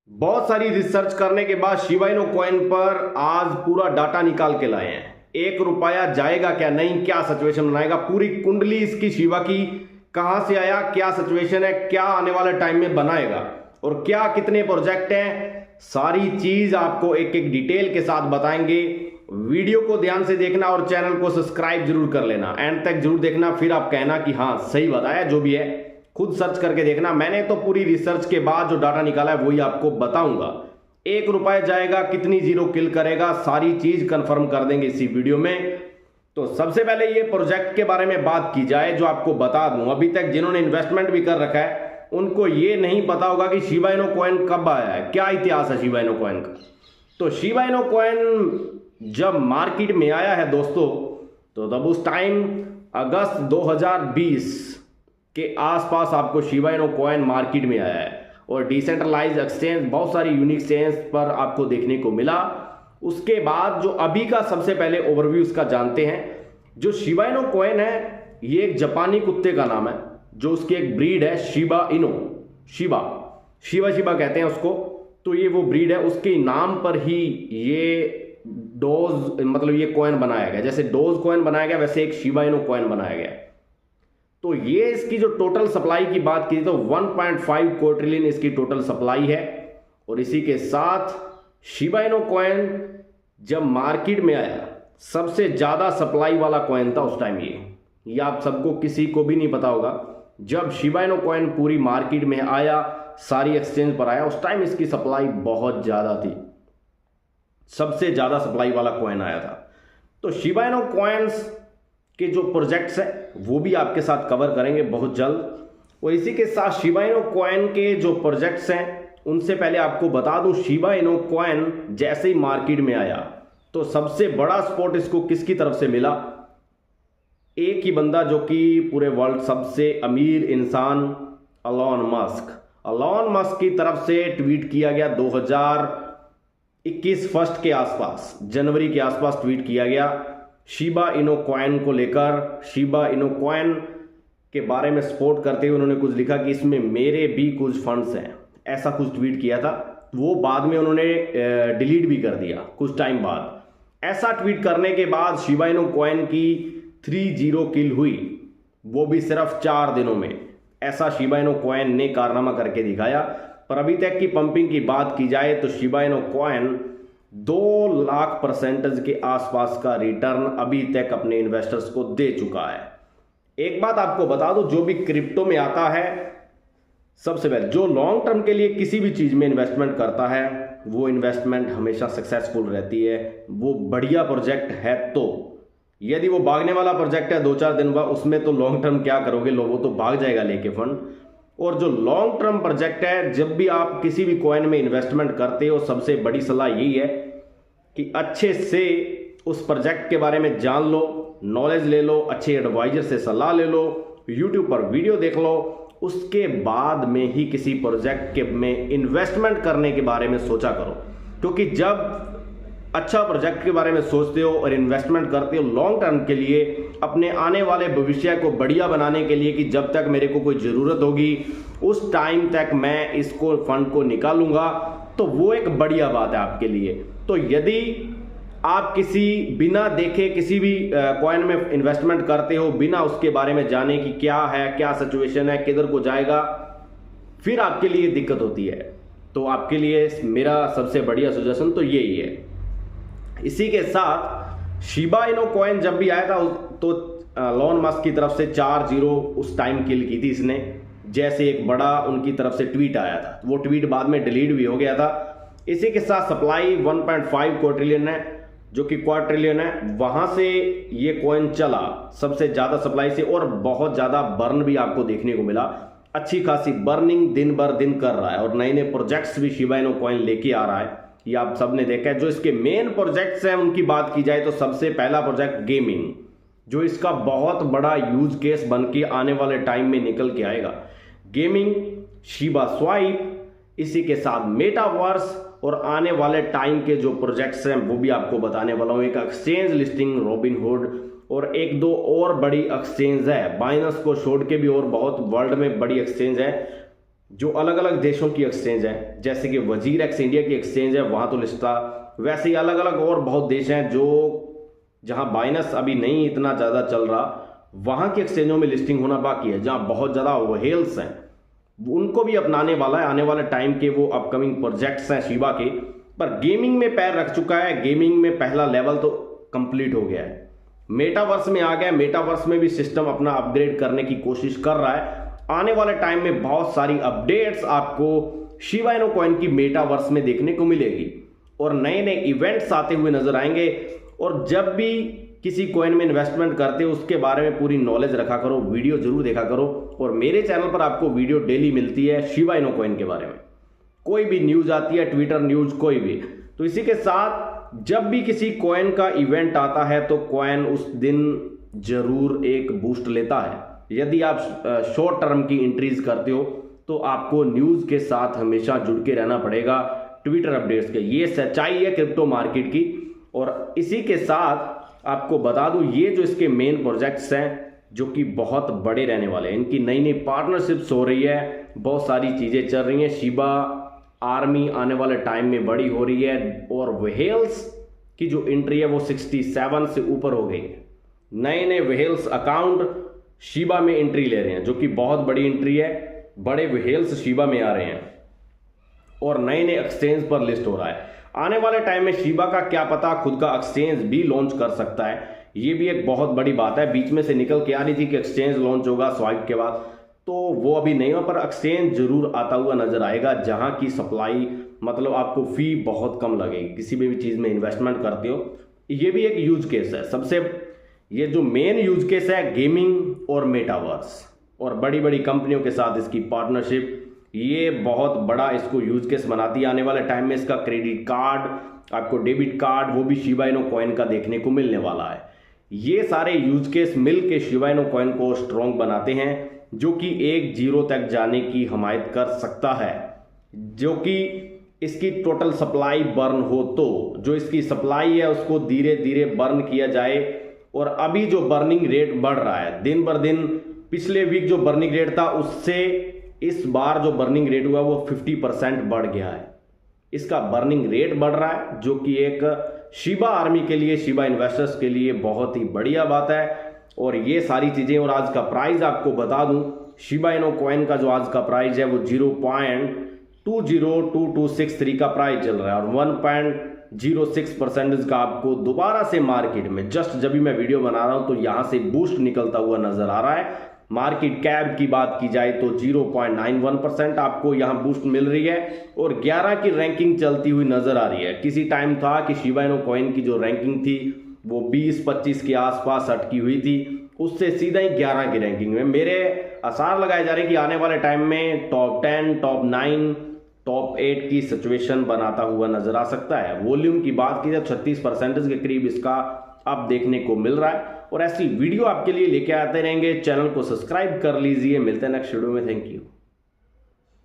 बहुत सारी रिसर्च करने के बाद शिबा इनु कॉइन पर आज पूरा डाटा निकाल के लाए हैं। 1 रुपया जाएगा क्या नहीं, क्या सिचुएशन बनाएगा, पूरी कुंडली इसकी शिबा की कहां से आया, क्या सिचुएशन है, क्या आने वाले टाइम में बनाएगा और क्या कितने प्रोजेक्ट हैं, सारी चीज आपको एक एक डिटेल के साथ बताएंगे। वीडियो को ध्यान से देखना और चैनल को सब्सक्राइब जरूर कर लेना, एंड तक जरूर देखना, फिर आप कहना कि हाँ सही बताया। जो भी है खुद सर्च करके देखना, मैंने तो पूरी रिसर्च के बाद जो डाटा निकाला है वही आपको बताऊंगा। 1 रुपया जाएगा, कितनी जीरो किल करेगा, सारी चीज कंफर्म कर देंगे इसी वीडियो में। तो सबसे पहले ये प्रोजेक्ट के बारे में बात की जाए जो आपको बता दूं। अभी तक जिन्होंने इन्वेस्टमेंट भी कर रखा है उनको ये नहीं पता होगा कि शिबा इनु कॉइन कब आया है, क्या इतिहास है शिबा इनु कॉइन का। तो शिबा इनु कॉइन जब मार्केट में आया है दोस्तों, तो तब उस टाइम अगस्त 2020 के आसपास आपको शिबा इनु कॉइन मार्केट में आया है और डिसेंट्रलाइज एक्सचेंज, बहुत सारी यूनिक एक्सचेंज पर आपको देखने को मिला। उसके बाद जो अभी का सबसे पहले ओवरव्यू उसका जानते हैं। जो शिबा इनु कॉइन है ये एक जापानी कुत्ते का नाम है, जो उसकी एक ब्रीड है शिबा इनु, शिबा शिबा कहते हैं उसको। तो ये वो ब्रीड है, उसके नाम पर ही ये डोज मतलब ये कॉइन बनाया गया। जैसे डोज कॉइन बनाया गया वैसे एक शिबा इनु कॉइन बनाया गया। तो ये इसकी जो टोटल सप्लाई की बात की तो 1.5 क्वाड्रिलियन इसकी टोटल सप्लाई है। और इसी के साथ शिबा इनु कॉइन जब मार्केट में आया सबसे ज्यादा सप्लाई वाला कॉइन था उस टाइम ये आप सबको किसी को भी नहीं पता होगा। जब शिबा इनु कॉइन पूरी मार्केट में आया, सारी एक्सचेंज पर आया, उस टाइम इसकी सप्लाई बहुत ज्यादा थी, सबसे ज्यादा सप्लाई वाला कॉइन आया था। तो शिबा इनु कॉइन्स के जो प्रोजेक्ट्स हैं वो भी आपके साथ कवर करेंगे बहुत जल्द। और इसी के साथ शिबा इनु कॉइन के जो प्रोजेक्ट्स हैं उनसे पहले आपको बता दूं, शिबा इनु कॉइन जैसे ही मार्केट में आया तो सबसे बड़ा सपोर्ट इसको किसकी तरफ से मिला। एक ही बंदा जो कि पूरे वर्ल्ड सबसे अमीर इंसान एलन मस्क की तरफ से ट्वीट किया गया 2021 फर्स्ट के आसपास, जनवरी के आसपास ट्वीट किया गया शिबा इनु कॉइन को लेकर। शिबा इनु कॉइन के बारे में सपोर्ट करते हुए उन्होंने कुछ लिखा कि इसमें मेरे भी कुछ फंड्स हैं, ऐसा कुछ ट्वीट किया था। वो बाद में उन्होंने डिलीट भी कर दिया कुछ टाइम बाद। ऐसा ट्वीट करने के बाद शिबा इनु कॉइन की 30 किल हुई, वो भी सिर्फ 4 दिनों में। ऐसा शिबा इनु कॉइन ने कारनामा करके दिखाया। पर अभी तक की पंपिंग की बात की जाए तो शिबा इनु कॉइन 2 लाख % के आसपास का रिटर्न अभी तक अपने इन्वेस्टर्स को दे चुका है। एक बात आपको बता दो, जो भी क्रिप्टो में आता है, सबसे पहले जो लॉन्ग टर्म के लिए किसी भी चीज में इन्वेस्टमेंट करता है वो इन्वेस्टमेंट हमेशा सक्सेसफुल रहती है। वो बढ़िया प्रोजेक्ट है तो, यदि वो भागने वाला प्रोजेक्ट है 2-4 दिन बाद, उसमें तो लॉन्ग टर्म क्या करोगे, वो तो भाग जाएगा लेके फंड। और जो लॉन्ग टर्म प्रोजेक्ट है, जब भी आप किसी भी कॉइन में इन्वेस्टमेंट करते हो सबसे बड़ी सलाह यही है कि अच्छे से उस प्रोजेक्ट के बारे में जान लो, नॉलेज ले लो, अच्छे एडवाइजर से सलाह ले लो, यूट्यूब पर वीडियो देख लो, उसके बाद में ही किसी प्रोजेक्ट के में इन्वेस्टमेंट करने के बारे में सोचा करो। क्योंकि जब अच्छा प्रोजेक्ट के बारे में सोचते हो और इन्वेस्टमेंट करते हो लॉन्ग टर्म के लिए, अपने आने वाले भविष्य को बढ़िया बनाने के लिए, कि जब तक मेरे को कोई ज़रूरत होगी उस टाइम तक मैं इसको फंड को निकालूंगा, तो वो एक बढ़िया बात है आपके लिए। तो यदि आप किसी बिना देखे किसी भी कॉइन में इन्वेस्टमेंट करते हो, बिना उसके बारे में जाने कि क्या है, क्या सिचुएशन है, किधर को जाएगा, फिर आपके लिए दिक्कत होती है। तो आपके लिए मेरा सबसे बढ़िया सजेशन तो यही है। इसी के साथ शिबा इनु कॉइन जब भी आया था तो एलन मस्क की तरफ से 4-0 उस टाइम किल की थी इसने, जैसे एक बड़ा उनकी तरफ से ट्वीट आया था। वो ट्वीट बाद में डिलीट भी हो गया था। इसी के साथ सप्लाई 1.5 क्वाड्रिलियन है, जो कि क्वाड्रिलियन है, वहां से ये कॉइन चला सबसे ज्यादा सप्लाई से। और बहुत ज्यादा बर्न भी आपको देखने को मिला, अच्छी खासी बर्निंग दिन बर दिन कर रहा है। और नए नए प्रोजेक्ट्स भी शिबा इनु कॉइन लेके आ रहा है, ये आप सबने देखा है। जो इसके मेन प्रोजेक्ट्स हैं उनकी बात की जाए तो सबसे पहला प्रोजेक्ट गेमिंग, जो इसका बहुत बड़ा यूज केस बन के आने वाले टाइम में निकल के आएगा। गेमिंग, शिबा स्वाइप, इसी के साथ मेटावर्स, और आने वाले टाइम के जो प्रोजेक्ट्स हैं वो भी आपको बताने वाला हूं। एक एक्सचेंज लिस्टिंग रॉबिनहुड, और 1-2 और बड़ी एक्सचेंज है, बाइनेंस को छोड़ के भी और बहुत वर्ल्ड में बड़ी एक्सचेंज है। जो अलग अलग देशों की एक्सचेंज है, जैसे कि वजीर एक्स इंडिया की एक्सचेंज है, वहाँ तो लिस्ट था। वैसे ही अलग अलग और बहुत देश हैं जो जहाँ बाइनस अभी नहीं इतना ज़्यादा चल रहा, वहाँ की एक्सचेंजों में लिस्टिंग होना बाकी है। जहाँ बहुत ज़्यादा व्हेल्स हैं उनको भी अपनाने वाला है आने वाले टाइम के वो अपकमिंग प्रोजेक्ट्स हैं शिबा के। पर गेमिंग में पैर रख चुका है, गेमिंग में पहला लेवल तो कंप्लीट हो गया है, मेटावर्स में आ गया। मेटावर्स में भी सिस्टम अपना अपग्रेड करने की कोशिश कर रहा है। आने वाले टाइम में बहुत सारी अपडेट्स आपको शिबा इनो कॉइन की मेटावर्स में देखने को मिलेगी और नए नए इवेंट्स आते हुए नजर आएंगे। और जब भी किसी कॉइन में इन्वेस्टमेंट करते हो उसके बारे में पूरी नॉलेज रखा करो, वीडियो जरूर देखा करो। और मेरे चैनल पर आपको वीडियो डेली मिलती है शिबा इनो कॉइन के बारे में, कोई भी न्यूज आती है, ट्विटर न्यूज कोई भी। तो इसी के साथ जब भी किसी कॉइन का इवेंट आता है तो कॉइन उस दिन जरूर एक बूस्ट लेता है। यदि आप शॉर्ट टर्म की एंट्रीज करते हो तो आपको न्यूज के साथ हमेशा जुड़ के रहना पड़ेगा, ट्विटर अपडेट्स के। ये सच्चाई है क्रिप्टो मार्केट की। और इसी के साथ आपको बता दूं, ये जो इसके मेन प्रोजेक्ट्स हैं जो कि बहुत बड़े रहने वाले हैं, इनकी नई नई पार्टनरशिप्स हो रही है, बहुत सारी चीजें चल रही हैं। शिबा आर्मी आने वाले टाइम में बड़ी हो रही है और व्हेल्स की जो एंट्री है वो 67 से ऊपर हो गई है। नए नए व्हेल्स अकाउंट शिबा में एंट्री ले रहे हैं जो कि बहुत बड़ी एंट्री है। बड़े व्हेल्स शिबा में आ रहे हैं और नए नए एक्सचेंज पर लिस्ट हो रहा है। आने वाले टाइम में शिबा का क्या पता खुद का एक्सचेंज भी लॉन्च कर सकता है, ये भी एक बहुत बड़ी बात है। बीच में से निकल के आ रही थी कि एक्सचेंज लॉन्च होगा स्वाइप के बाद, तो वो अभी नहीं हुआ, पर एक्सचेंज जरूर आता हुआ नजर आएगा जहां की सप्लाई मतलब आपको फी बहुत कम लगेगी किसी भी चीज में इन्वेस्टमेंट करते हो। ये भी एक यूज केस है। सबसे ये जो मेन यूज केस है गेमिंग और मेटावर्स और बड़ी बड़ी कंपनियों के साथ इसकी पार्टनरशिप, ये बहुत बड़ा इसको यूज केस बनाती है। आने वाले टाइम में इसका क्रेडिट कार्ड, आपको डेबिट कार्ड, वो भी शिबा इनो कॉइन का देखने को मिलने वाला है। ये सारे यूज केस मिल के शिबा इनो कॉइन को स्ट्रॉन्ग बनाते हैं जो कि 1-0 तक जाने की हमायत कर सकता है। जो कि इसकी टोटल सप्लाई बर्न हो तो जो इसकी सप्लाई है उसको धीरे धीरे बर्न किया जाए। और अभी जो बर्निंग रेट बढ़ रहा है दिन बर दिन, पिछले वीक जो बर्निंग रेट था उससे इस बार जो बर्निंग रेट हुआ वो 50% बढ़ गया है। इसका बर्निंग रेट बढ़ रहा है जो कि एक शिबा आर्मी के लिए, शिबा इन्वेस्टर्स के लिए बहुत ही बढ़िया बात है। और ये सारी चीजें, और आज का प्राइस आपको बता दूं, शिबा इनो कॉइन का जो आज का प्राइस है वो 0.20263 का प्राइस चल रहा है और 1.06% का आपको दोबारा से मार्केट में, जस्ट जब भी मैं वीडियो बना रहा हूं तो यहां से बूस्ट निकलता हुआ नजर आ रहा है। मार्केट कैप की बात की जाए तो 0.91% आपको यहां बूस्ट मिल रही है और 11 की रैंकिंग चलती हुई नजर आ रही है। किसी टाइम था कि शिबा इनो कॉइन की जो रैंकिंग थी वो 20-25 के आसपास अटकी हुई थी, उससे सीधा ही 11 की रैंकिंग में मेरे आसार लगाए जा रहे हैं कि आने वाले टाइम में टॉप 10, टॉप 9, टॉप 8 की सिचुएशन बनाता हुआ नजर आ सकता है। वॉल्यूम की बात की जाए 36% के करीब इसका अब देखने को मिल रहा है। और ऐसी वीडियो आपके लिए लेके आते रहेंगे। चैनल को सब्सक्राइब कर लीजिए। मिलते हैं नेक्स्ट वीडियो में। Thank you.